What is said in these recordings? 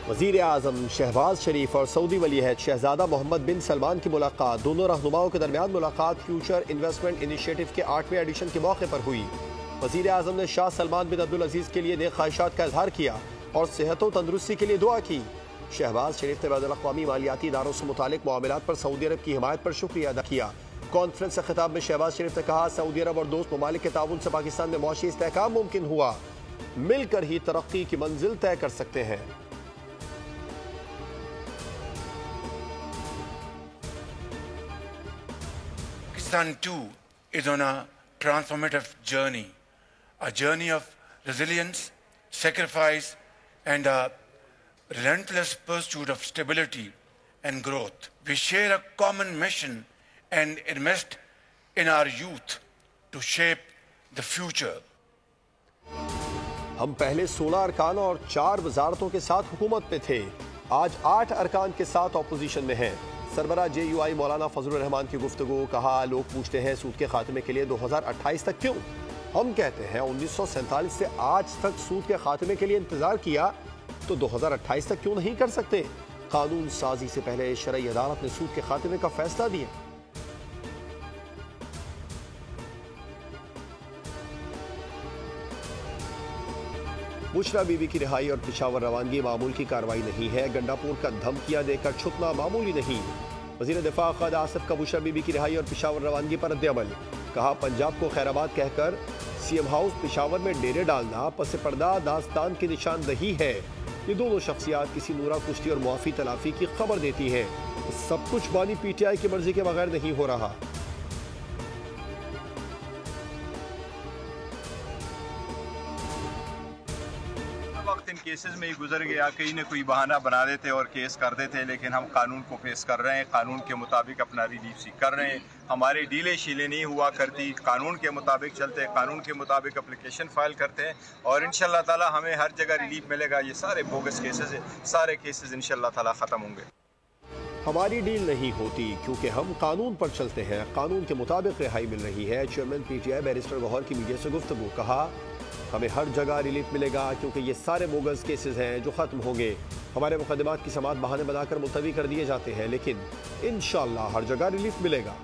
वज़ीर आज़म शहबाज शरीफ और सऊदी वलीअहद शहजादा मोहम्मद बिन सलमान की मुलाकात। दोनों रहनुमाओं के दरमियान मुलाकात फ्यूचर इन्वेस्टमेंट इनिशिएटिव के 8वें एडिशन के मौके पर हुई। वज़ीर आज़म ने शाह सलमान बिन अब्दुल अजीज़ के लिए नेक ख्वाहिशात का इजहार किया और सेहत व तंदुरुस्ती के लिए दुआ की। शहबाज शरीफ ने बैनुल-अक़वामी मालियाती इदारों से मुतालिक मामलात पर सऊदी अरब की हिमायत पर शुक्रिया अदा किया। कॉन्फ्रेंस से खिताब में शहबाज शरीफ ने कहा, सऊदी अरब और दोस्त ममालिक के ताउन से पाकिस्तान में मुआशी इस्तेहकाम मुमकिन हुआ। मिलकर ही तरक्की की मंजिल तय कर सकते हैं। Pakistan too is on a transformative journey, a journey of resilience, sacrifice, and a relentless pursuit of stability and growth. We share a common mission and invest in our youth to shape the future. हम पहले 16 अरकान और 4 वजारतों के साथ हुकूमत में थे, आज 8 अरकान के साथ अपोजिशन में हैं। सरबरा JUI मौलाना फजलुर रहमान की गुफ्तगू। कहा, लोग पूछते हैं सूद के खात्मे के लिए 2028 तक क्यों? हम कहते हैं 1947 से आज तक सूद के खात्मे के लिए इंतजार किया तो 2028 तक क्यों नहीं कर सकते? कानून साजी से पहले शरई अदालत ने सूद के खात्मे का फैसला दिया। बुशरा बीबी की रिहाई और पेशावर रवानगी मामूल की कार्रवाई नहीं है। गंडापुर का धमकियां देकर छुपना मामूली नहीं। वज़ीर दिफा ख़ाद आसिफ का बुशरा बीबी की रिहाई और पेशावर रवानगी पर रद्द-ए-अमल। कहा, पंजाब को खैराबाद कहकर CM हाउस पेशावर में डेरे डालना पस पर्दा दास्तान की निशानदही है। ये दोनों शख्सियात किसी नूरा कुश्ती और मुआफी तलाफी की खबर देती हैं। सब कुछ बानी PTI की मर्जी के बगैर नहीं हो रहा। वक्त इन केसेस में ही गुजर गया, कहीं न कोई बहाना बना देते और केस कर देते, लेकिन हम कानून को फेस कर रहे हैं, कानून के मुताबिक अपना रिलीफ सीख कर रहे हैं। हमारी डीले शीले नहीं हुआ करती, कानून के मुताबिक चलते हैं, कानून के मुताबिक एप्लीकेशन फाइल करते हैं और इंशाल्लाह ताला हमें हर जगह रिलीफ मिलेगा। ये सारे बोगस केसेस हैं, सारे केसेस इंशाल्लाह ताला ख़त्म होंगे। हमारी डील नहीं होती क्योंकि हम कानून पर चलते हैं, कानून के मुताबिक रिहाई मिल रही है। चेयरमैन PTI बैरिस्टर गौहर की मीडिया से गुफ्तगू। कहा, हमें हर जगह रिलीफ मिलेगा क्योंकि ये सारे बोगस केसेस हैं जो ख़त्म होंगे। हमारे मुकदमात की समाअत बहाने बनाकर मुलतवी कर दिए जाते हैं, लेकिन इंशाअल्लाह हर जगह रिलीफ मिलेगा।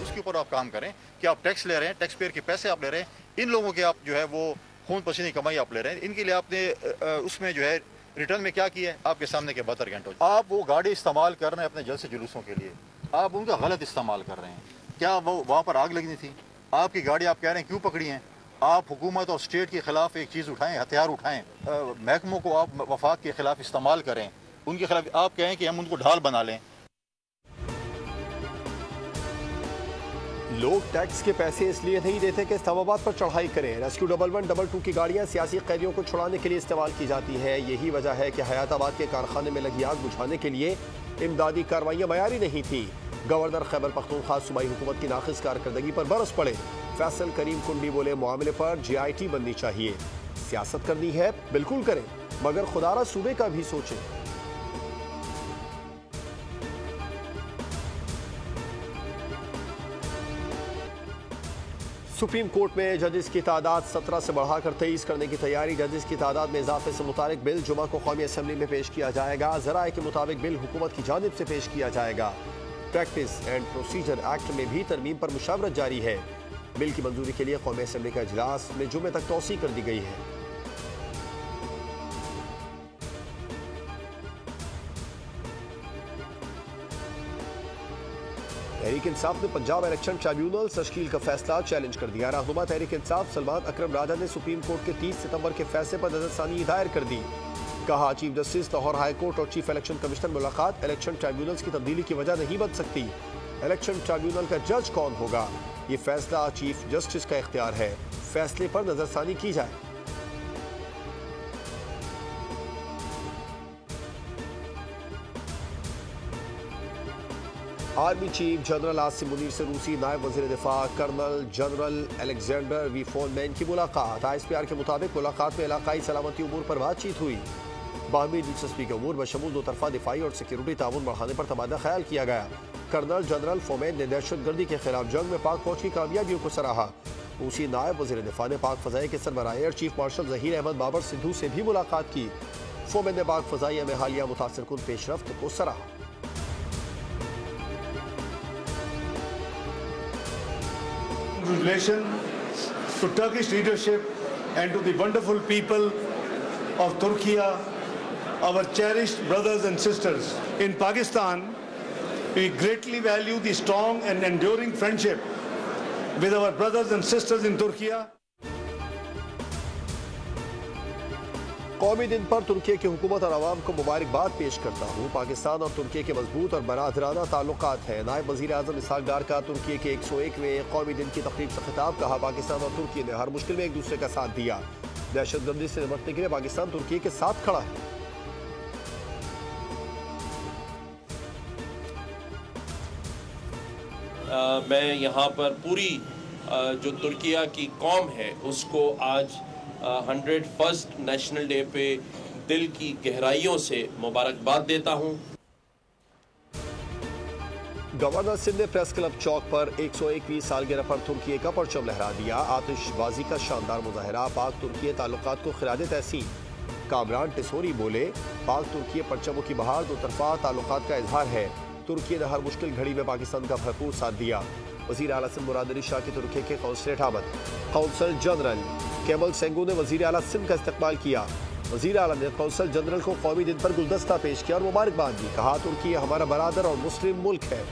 उसके ऊपर आप काम करें कि आप टैक्स ले रहे हैं, टैक्स पेयर के पैसे आप ले रहे हैं, इन लोगों के आप जो है वो खून पसीने की कमाई आप ले रहे हैं, इनके लिए आपने उसमें जो है रिटर्न में क्या किया है आपके सामने के 72 घंटों। आप वो गाड़ी इस्तेमाल कर रहे हैं अपने जलसे जुलूसों के लिए, आप उनका गलत इस्तेमाल कर रहे हैं। क्या वो वहाँ पर आग लगनी थी? आपकी गाड़ी आप कह रहे हैं क्यों पकड़ी हैं? आप हुकूमत और स्टेट के खिलाफ एक चीज़ उठाएं, हथियार उठाएं, महकमों को आप वफाक के खिलाफ इस्तेमाल करें, उनके खिलाफ आप कहें कि हम उनको ढाल बना लें। लोग टैक्स के पैसे इसलिए नहीं देते कि इस्लामाबाद पर चढ़ाई करें। रेस्क्यू 11 22 की गाड़ियां सियासी कैदियों को छुड़ाने के लिए इस्तेमाल की जाती है। यही वजह है कि हयाताबाद के कारखाने में लगी आग बुझाने के लिए इमदादी कार्रवाइयां मयारी नहीं थी। गवर्नर खैबर पख्तूनख्वा सूबाई हुकूमत की नाक़िस कारकर्दगी पर बरस पड़े। फैसल करीम कुंडी बोले, मामले पर GIT बननी चाहिए। सियासत करनी है बिल्कुल करें, मगर खुदारा सूबे का भी सोचें। सुप्रीम कोर्ट में जजेस की तादाद 17 से बढ़ाकर 23 करने की तैयारी। जजेस की तादाद में इजाफे से मुतालिक बिल जुमा को कौमी असम्बली में पेश किया जाएगा। ज़राए के मुताबिक बिल हुकूमत की जानिब से पेश किया जाएगा। प्रैक्टिस एंड प्रोसीजर एक्ट में भी तरमीम पर मुशावरत जारी है। बिल की मंजूरी के लिए कौमी असम्बली का इजलास में जुमे तक तौसी कर दी गई है। तहरीक इंसाफ ने पंजाब इलेक्शन ट्रिब्यूनल तश्कील का फैसला चैलेंज कर दिया। रहनुमा तहरीक इंसाफ सलमान अकरम राजा ने सुप्रीम कोर्ट के 30 सितंबर के फैसले पर नजरसानी दायर कर दी। कहा, chief justice Lahore high court और चीफ इलेक्शन कमिश्नर मुलाकात इलेक्शन ट्रिब्यूनल्स की तब्दीली की वजह नहीं बन सकती। इलेक्शन ट्रिब्यूनल का जज कौन होगा, ये फैसला चीफ जस्टिस का इख्तियार है। फैसले पर नजरसानी की जाए। Army chief general Asim Munir से रूसी नायब वज़ीर दिफा colonel general Alexander V Fomin की मुलाकात। ISPR के मुताबिक मुलाकात में इलाकाई सलामती उमूर पर बातचीत हुई। बाहमी दिलचस्पी के उमूर बशमूल दो तरफा दिफाई और सिक्योरिटी ताउन बढ़ाने पर तबादला ख्याल किया गया। कर्नल जनरल फोमेन ने दहशत गर्दी के खिलाफ जंग में पाक फौज की कामयाबियों को सराहा। रूसी नायब वज़ीर दिफा ने पाक फ़ज़ाई के सरबराह air chief marshal Zaheer Ahmed Babar Sidhu से भी मुलाकात की। फोमेन ने पाक फ़ज़ाइया में हालिया मुतासिरकुन पेशरफ्त को सराहा। Congratulations to Turkish leadership and to the wonderful people of Turkey, our cherished brothers and sisters. In Pakistan, we greatly value the strong and enduring friendship with our brothers and sisters in Turkey. कौमी दिन पर तुर्की की हुकूमत और आवाम को मुबारकबाद पेश करता हूँ। पाकिस्तान और तुर्की के मजबूत और बरादराना ताल्लुकात हैं। नायब वज़ीर आज़म इसहाक डार का तुर्की के 101वें कौमी दिन की तकरीब से खिताब। कहा, पाकिस्तान और तुर्की ने हर मुश्किल में एक दूसरे का साथ दिया। दहशतगर्दी से निपटने के लिए पाकिस्तान तुर्की के साथ खड़ा है। मैं यहाँ पर पूरी जो तुर्किया की कौम है उसको आज 101st नेशनल डे पे दिल की गहराइयों से मुबारकबाद देता हूँ। गवर्नर सिंध ने प्रेस क्लब चौक पर 101वीं सालगिरह पर तुर्की का परचम लहरा दिया। आतिशबाजी का शानदार मुजाहरा। पाक तुर्की ताल्लुकात को खिराज तहसीन। कामरान टिसोरी बोले, पाक तुर्की परचमों की बहार दो तरफा ताल्लुकात का इजहार है। तुर्की ने हर मुश्किल घड़ी में पाकिस्तान का भरपूर साथ दिया। वज़ीर आला सिंध मुराद अली शाह की तुर्की के कौंसलेट आमद। कौंसल जनरल केमल सेंगू ने वज़ीर आला सिंध का इस्तकबाल किया। वज़ीर आला ने कौंसल जनरल को कौमी दिन पर गुलदस्ता पेश किया और मुबारकबाद दी। कहा, तुर्की हमारा बरादर और मुस्लिम मुल्क है।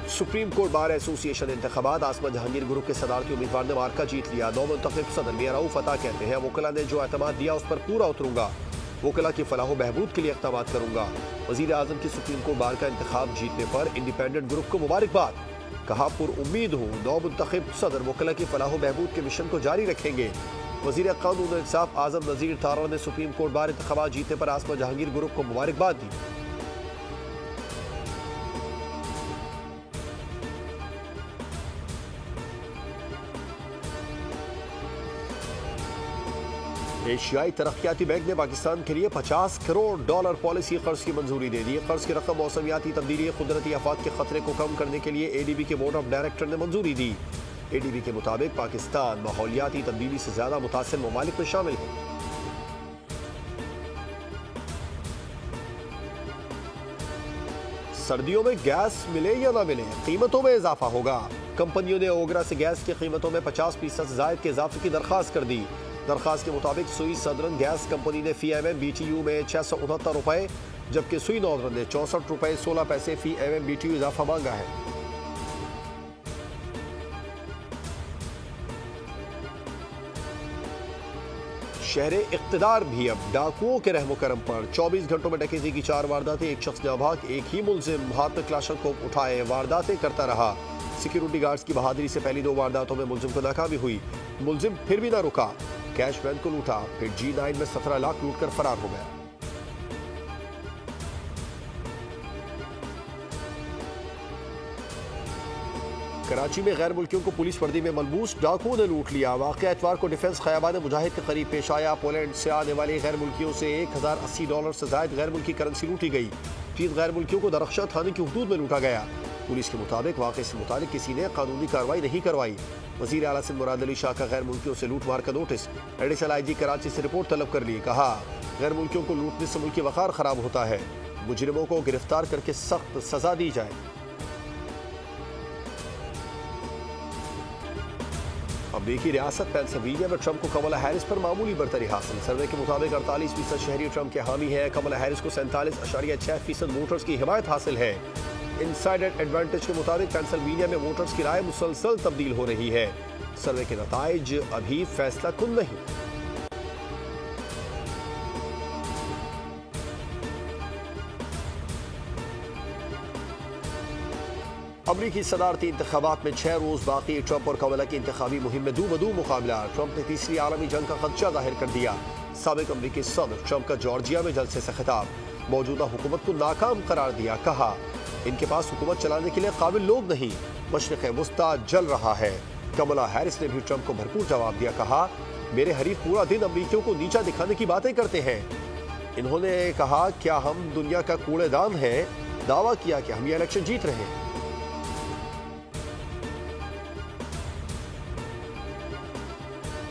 सुप्रीम कोर्ट बार एसोसिएशन इंतखाबात। आसमा जहांगीर ग्रुप के सदारती उम्मीदवार ने मार्का जीत लिया। नौ मुंतखब सदर मियां रऊफ अता कहते हैं, वकला ने जो एतमाद दिया उस पर पूरा उतरूंगा। वकला की फलाह बहबूद के लिए इक़दाम करूंगा। वज़ीर आज़म की सुप्रीम कोर्ट बार का इंतखाब जीतने पर इंडिपेंडेंट ग्रुप को मुबारकबाद। कहा, पुरुम्मीद हूँ नौ मुंतखब सदर वकला की फलाह बहबूद के मिशन को जारी रखेंगे। वज़ीर कानून और इंसाफ आज़म नज़ीर तारा ने सुप्रीम कोर्ट बार इंतखाबात जीतने पर आसमा जहांगीर ग्रुप को मुबारकबाद दी। एशियाई तरक्याती बैंक ने पाकिस्तान के लिए $50 करोड़ पॉलिसी कर्ज की मंजूरी दे दी। कर्ज की रकम मौसमियाती तब्दीली कुदरती आफात के खतरे को कम करने के लिए एडीबी के बोर्ड ऑफ डायरेक्टर ने मंजूरी दी। एडीबी के मुताबिक पाकिस्तान माहौलियाती तब्दीली से ज्यादा मुतासिर ममालिक में शामिल है। सर्दियों में गैस मिले या ना मिले, कीमतों में इजाफा होगा। कंपनियों ने ओगरा से गैस की कीमतों में 50% जायद के इजाफे की दरखास्त कर दी। दरखास्त के मुताबिक सुई सदरन गैस कंपनी ने फी MMBTU में 669 रुपए, जबकि सुई नॉर्दर्न ने 64 रुपए 16 पैसे फी MMBTU इजाफा मांगा है। शहरे इख्तिदार भी अब डाकुओं के रहमो करम पर। 24 घंटों में डकैती की 4 वारदातें, एक शख्स नाबाग, एक ही मुलजिम हाथ में क्लाशनकोफ उठाए वारदातें करता रहा। सिक्योरिटी गार्ड्स की बहादुरी से पहली 2 वारदातों में मुलजिम को नाकामी हुई। मुलजिम फिर भी ना रुका, कैश वैन को लूटा, फिर G9 में 17 लाख लूट कर फरार हो गया। कराची में गैर मुल्कियों को पुलिस वर्दी में मलबूस डाकुओं ने लूट लिया। वाक़या एतवार को डिफेंस खयाबान मुजाहिद के करीब पेश आया। पोलैंड से आने वाले गैर मुल्कियों से $1080 से ज्यादा गैर मुल्की करेंसी लूटी गई। 3 गैर मुल्कियों को दरख्शा थाने की हुदूद में लूटा गया। पुलिस के मुताबिक वाक़े से मुतालिक किसी ने कानूनी कार्रवाई नहीं करवाई। वज़ीर आला सिंध मुराद अली शाह का गैर मुल्कियों से लूटमार का नोटिस। एडिशनल IG कराची से रिपोर्ट तलब कर ली। कहा, गैर मुल्कियों को लूटने से मुल्क की वक़ार खराब होता है। मुजरिमों को गिरफ्तार करके सख्त सजा दी जाए। अमेरिकी रियासत पेंसिल्वेनिया में ट्रंप को कमला हैरिस पर मामूली बरतरी हासिल। सर्वे के मुताबिक 48% शहरी ट्रंप के हामी हैं। कमला हैरिस को 47.6% वोटर्स की हिमायत हासिल है। इनसाइडर एडवांटेज के मुताबिक पेंसिल्वेनिया में वोटर्स की राय मुसलसल तब्दील हो रही है। सर्वे के नताइज अभी फैसला कुन नहीं। अमरीकी सदारती इंतखाबात में 6 रोज बाकी। ट्रंप और कमला की इंतखाबी मुहिम में दू बदू मुकाबला। ट्रंप ने तीसरी आलमी जंग का खदशा जाहिर कर दिया। साबिक अमरीकी सदर ट्रंप का जॉर्जिया में जलसे से खिताब। मौजूदा हुकूमत को नाकाम करार दिया। कहा, इनके पास हुकूमत चलाने के लिए काबिल लोग नहीं। मशरिक़ वुस्ता जल रहा है। कमला हैरिस ने भी ट्रंप को भरपूर जवाब दिया। कहा, मेरे हरीफ पूरा दिन अमरीकियों को नीचा दिखाने की बातें करते हैं। इन्होंने कहा, क्या हम दुनिया का कूड़ेदान है? दावा किया कि हम ये इलेक्शन जीत रहे हैं।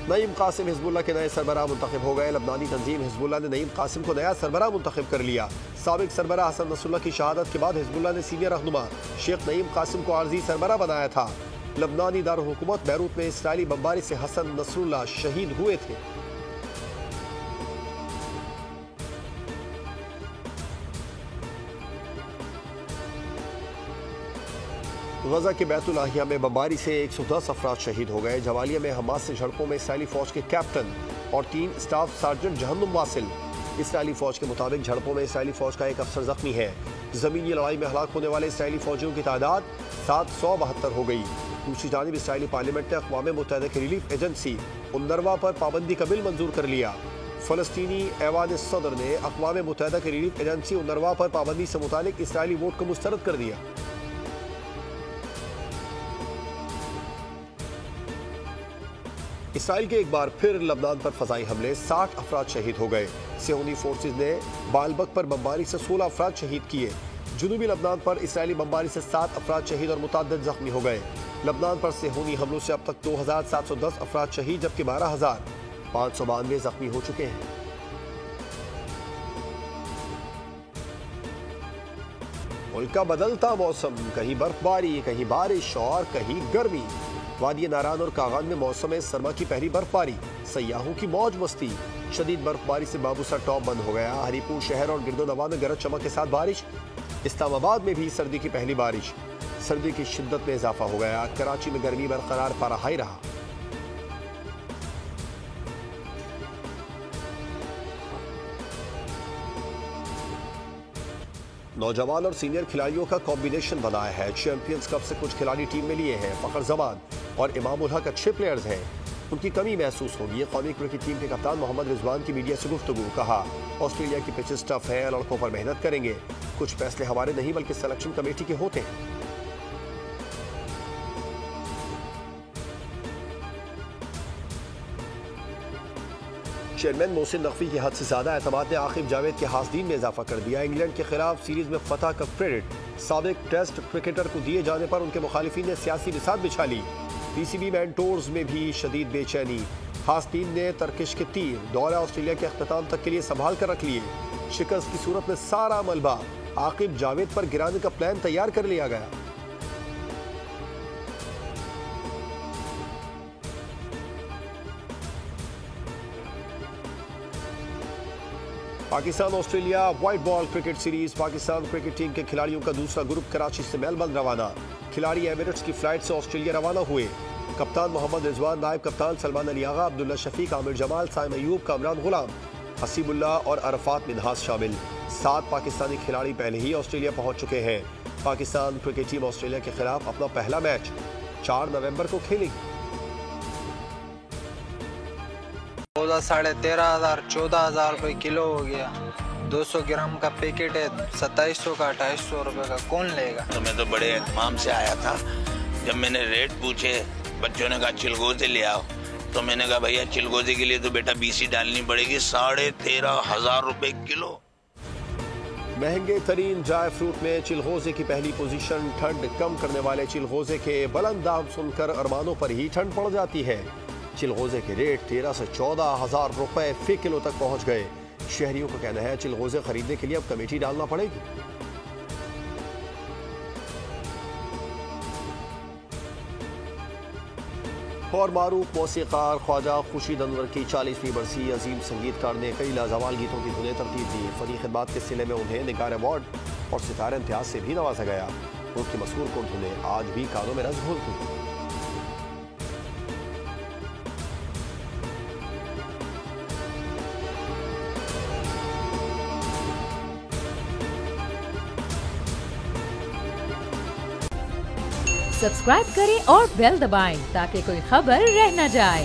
नईम कासिम हिजबुल्लाह के नए सरबराह मुंतखब हो गए। लबनानी तंजीम हिजबुल्लाह ने नईम कासिम को नया सरबराह मुंतखब कर लिया। साबिक सरबराह हसन नसरुल्लाह की शहादत के बाद हिजबुल्लाह ने सीनियर रहनुमा शेख नईम कासिम को आर्जी सरबराह बनाया था। लबनानी दारुल हुकूमत बैरूत में इसराइली बमबारी से हसन नसरुल्लाह शहीद हुए थे। गजा के बैतुल-लाहिया में बमबारी से 110 अफराद शहीद हो गए। जवालिया में हमास से झड़पों में इसराइली फौज के कैप्टन और 3 स्टाफ सार्जेंट जहन्नुम वासिल। इसराइली फौज के मुताबिक झड़पों में इसराइली फौज का एक अफसर जख्मी है। जमीनी लड़ाई में हलाक होने वाले इसराइली फौजियों की तादाद 772 हो गई। दूसरी जानिब इसराइली पार्लियामेंट ने अक़वाम मुत्तहिदा की रिलीफ एजेंसी उनरवा पर पाबंदी का बिल मंजूर कर लिया। फलस्तीनी ऐवान सदर ने अक़वाम मुत्तहिदा की रिलीफ एजेंसी उनरवा पर पाबंदी से मुतालिक इसराइली वोट को मुस्तरद कर दिया। इसराइल के एक बार फिर लबनान पर फजाई हमले, 60 अफराद शहीद हो गए। सेहूनी फोर्सेज ने बालबक पर बमबारी से 16 अफराद शहीद किए। जुनूबी लबनान पर इसराइली बमबारी से 7 अफराद शहीद और मुतअद्दिद जख्मी हो गए। लबनान पर सेहूनी हमलों से अब तक 2710 अफराद शहीद जबकि 12592 जख्मी हो चुके हैं। मुल्क का बदलता मौसम, कहीं बर्फबारी, कहीं बारिश और कहीं गर्मी। वादी नारान और कागान में मौसम सरमा की पहली बर्फबारी, सयाहों की मौज मस्ती। शदीद बर्फबारी से बाबूसर टॉप बंद हो गया। हरीपुर शहर और गिरदोनवा में गरज चमक के साथ बारिश। इस्लामाबाद में भी सर्दी की पहली बारिश। सर्दी की शिद्दत में इजाफा हो गया। कराची में गर्मी बरकरार पारा हाई रहा। नौजवान और सीनियर खिलाड़ियों का कॉम्बिनेशन बनाया है। चैंपियंस कप से कुछ खिलाड़ी टीम में लिए हैं। फखर जमान और इमाम उल हक अच्छे प्लेयर्स हैं, उनकी कमी महसूस होगी। कौमी क्रिकेट टीम के कप्तान मोहम्मद रिजवान की मीडिया से गुफ्तगू। कहा, ऑस्ट्रेलिया की पिचेस टफ है, लड़कों पर मेहनत करेंगे। कुछ फैसले हमारे नहीं बल्कि सिलेक्शन कमेटी के होते हैं। चेयरमैन मोहसिन नकवी की हद से ज्यादा एतमाद ने आकिब जावेद के हासदीन में इजाफा कर दिया। इंग्लैंड के खिलाफ सीरीज में फतह का क्रेडिट साबिक टेस्ट क्रिकेटर को दिए जाने पर उनके मुखालिफिन ने सियासी बिसात बिछा ली। पीसीबी मेंटोर्स में भी शदीद बेचैनी। हासदीन ने तरकिश के तीर दौरा ऑस्ट्रेलिया के अख्ताम तक के लिए संभाल कर रख लिए। शिकस्त की सूरत में सारा मलबा आकिब जावेद पर गिराने का प्लान तैयार कर लिया गया। Pakistan Australia white ball cricket series. Pakistan cricket team के खिलाड़ियों का दूसरा ग्रुप कराची से मेलबर्न रवाना। खिलाड़ी एमिरेट्स की फ्लाइट से ऑस्ट्रेलिया रवाना हुए। कप्तान मोहम्मद रिजवान, नायब कप्तान सलमान अली आगा, अब्दुल्ला शफीक, आमिर जमाल, साइम अयूब, कामरान गुलाम, हसीबुल्लाह और अरफात मिन्हास शामिल। 7 पाकिस्तानी खिलाड़ी पहले ही ऑस्ट्रेलिया पहुंच चुके हैं। पाकिस्तान क्रिकेट टीम ऑस्ट्रेलिया के खिलाफ अपना पहला मैच 4 नवंबर को खेलेगी। 13,500 14,000 रुपये किलो हो गया। 200 ग्राम का पैकेट है 2700 का 2800 रुपये का, कौन लेगा? तो मैं तो बड़े एहतमाम से आया था। जब मैंने रेट पूछे, बच्चों ने कहा चिलगोजे ले आओ, तो मैंने कहा भैया चिलगोजे के लिए तो बेटा बीसी डालनी पड़ेगी। 13,500 रुपये किलो। महंगे तरीन ड्राई फ्रूट में चिलगोजे की पहली पोजीशन। ठंड कम करने वाले चिलगोजे के बुलंद दाम सुनकर अरमानों पर ही ठंड पड़ जाती है। चिलगोजे के रेट 13 से 14,000 रुपए फी किलो तक पहुंच गए। शहरियों का कहना है चिलगोजे खरीदने के लिए अब कमेटी डालना पड़ेगी। और मारूफ मौसीकार ख्वाजा खुर्शीद अनवर की 40वीं बरसी। अजीम संगीतकार ने कई लाजवाल गीतों की धुनें तरतीब दी। फनी खिदमात के सिले में उन्हें निगार अवार्ड और सितारे इम्तियाज से भी नवाजा गया। उनकी मशहूर कुल धुनें आज भी कानों में रस घोलती हैं। सब्सक्राइब करें और बेल दबाएं ताकि कोई खबर रह न जाए।